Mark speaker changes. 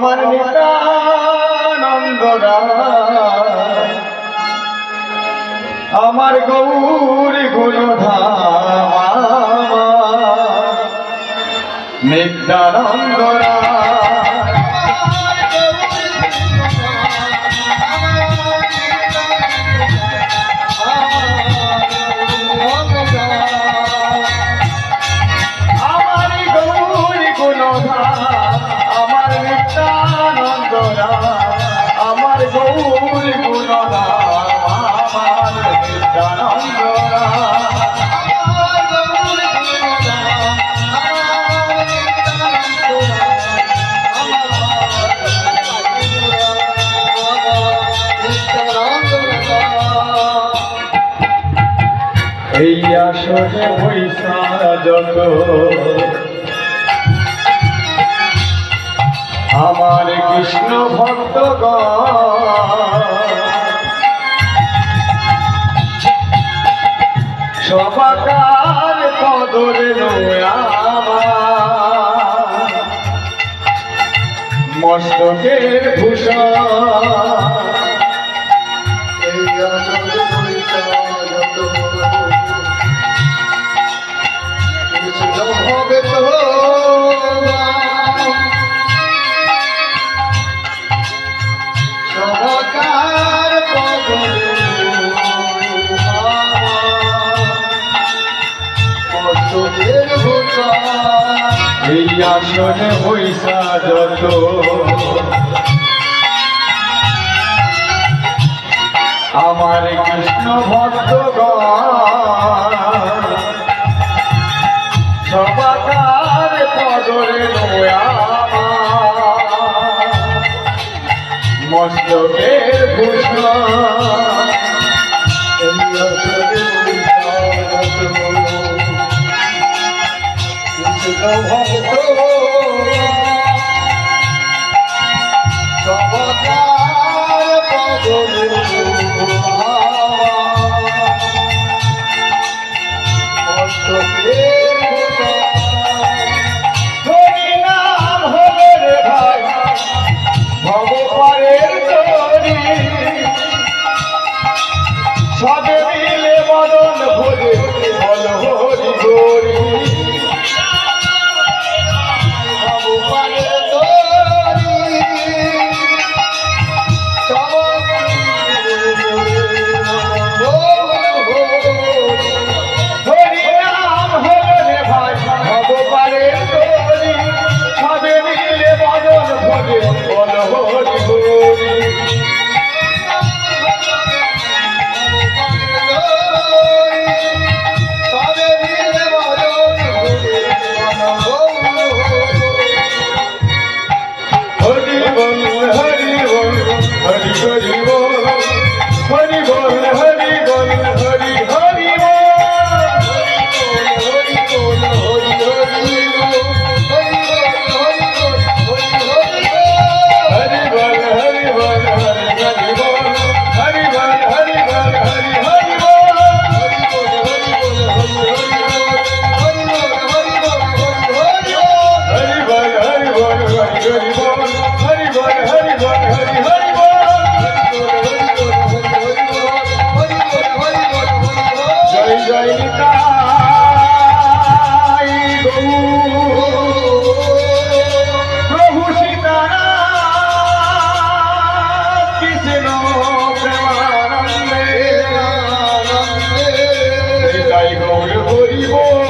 Speaker 1: আমার নিত্যানন্দ রায়, আমার গৌরী গুণধাম নিত্যানন্দ রায়। আমার গৌরী গুণধাম আমার নিত্যানন্দ রায়, আমার গৌরী গুণধাম আমার নিত্যানন্দ রায়। এই আসনে পয়সা যত আমার কৃষ্ণ ভক্তগণ, সবাকার কদরে আমার মস্তকের ভূষণ। এই আসনে পয়সা যত হবে তো সবাকার মস্তকের ভূষণ। এই আসনে পয়সা যত আমার কৃষ্ণ ভক্তগণ, সবাকার কদরে মস্তকের ভূষণ। ভক্ত সবাকার কদরে মস্তকের সবে মিলে বদন ভরে বল হরি হরি। হরি নাম হলো রে ভাই ভগবানের তরি, সবে মিলে বদন ভরে বল হরি হরি। প্রভু সীতারাম কৃষ্ণ প্রেমানন্দে, গৌর হরি বল।